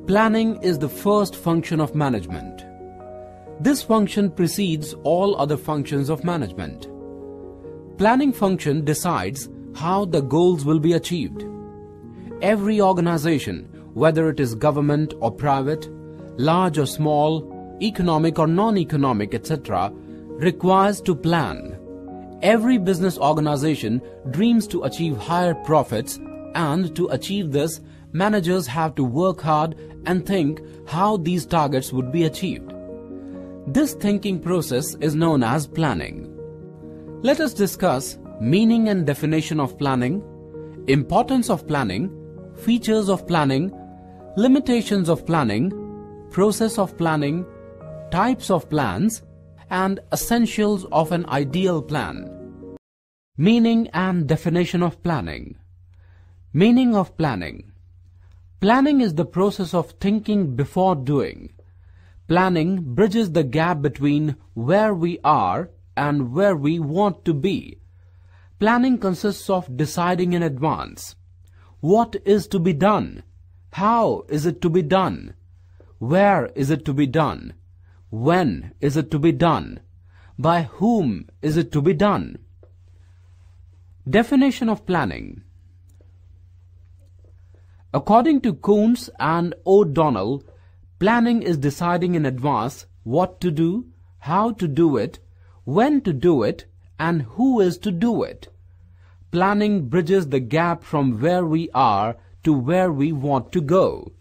Planning is the first function of management. This function precedes all other functions of management. Planning function decides how the goals will be achieved. Every organization, whether it is government or private, large or small, economic or non-economic, etc., requires to plan. Every business organization dreams to achieve higher profits, and to achieve this, managers have to work hard and think how these targets would be achieved. This thinking process is known as planning. Let us discuss meaning and definition of planning, importance of planning, features of planning, limitations of planning, process of planning, types of plans, and essentials of an ideal plan. Meaning and definition of planning. Meaning of planning. Planning is the process of thinking before doing. Planning bridges the gap between where we are and where we want to be. Planning consists of deciding in advance. What is to be done? How is it to be done? Where is it to be done? When is it to be done? By whom is it to be done? Definition of planning. According to Kuntz and O'Donnell, planning is deciding in advance what to do, how to do it, when to do it, and who is to do it. Planning bridges the gap from where we are to where we want to go.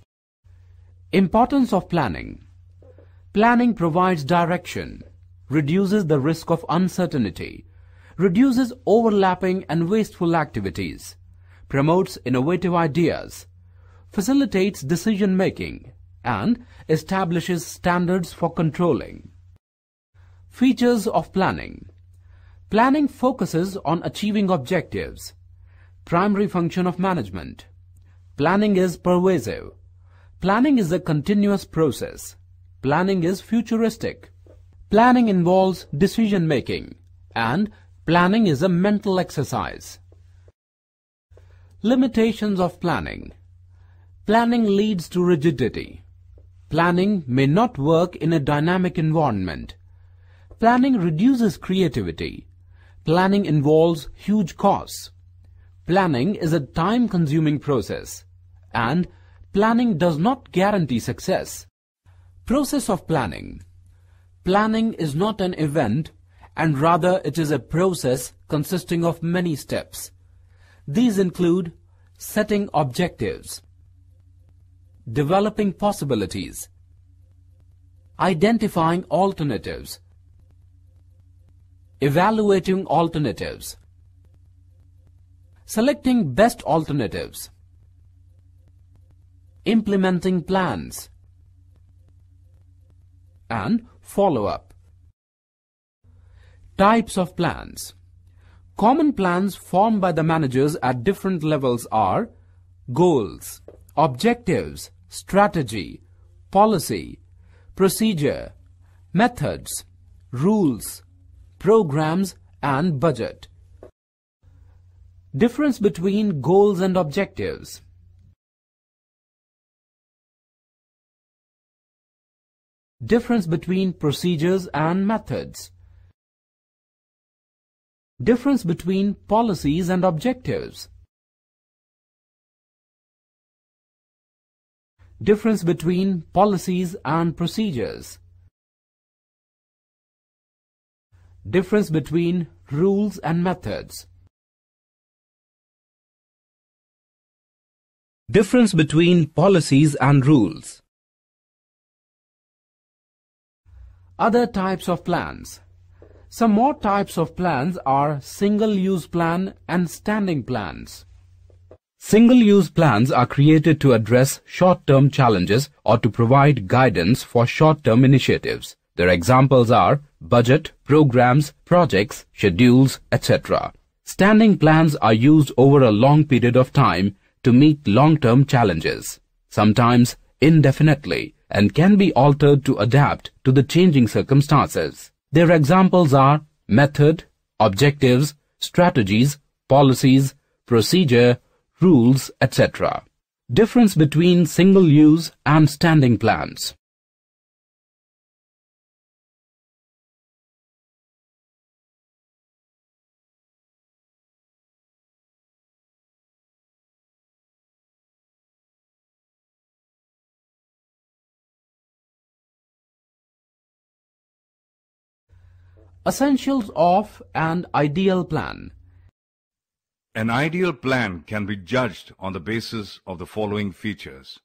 Importance of planning. Planning provides direction, reduces the risk of uncertainty, reduces overlapping and wasteful activities, promotes innovative ideas, facilitates decision-making, and establishes standards for controlling. Features of planning. Planning focuses on achieving objectives. Primary function of management. Planning is pervasive. Planning is a continuous process. Planning is futuristic. Planning involves decision-making, and planning is a mental exercise. Limitations of planning. Planning leads to rigidity. Planning may not work in a dynamic environment. Planning reduces creativity. Planning involves huge costs. Planning is a time-consuming process, and planning does not guarantee success. Process of planning. Planning is not an event, and rather it is a process consisting of many steps. These include setting objectives, developing possibilities, identifying alternatives, evaluating alternatives, selecting best alternatives, implementing plans, and follow-up. Types of plans. Common plans formed by the managers at different levels are goals, objectives, strategy, policy, procedure, methods, rules, programs, and budget. Difference between goals and objectives. Difference between procedures and methods. Difference between policies and objectives. Difference between policies and procedures. Difference between rules and methods. Difference between policies and rules. Other types of plans. Some more types of plans are single-use plan and standing plans. Single-use plans are created to address short-term challenges or to provide guidance for short-term initiatives. Their examples are budget, programs, projects, schedules, etc. Standing plans are used over a long period of time to meet long-term challenges, sometimes indefinitely, and can be altered to adapt to the changing circumstances. Their examples are method, objectives, strategies, policies, procedure, rules, etc. Difference between single-use and standing plants. Essentials of an ideal plan. An ideal plan can be judged on the basis of the following features.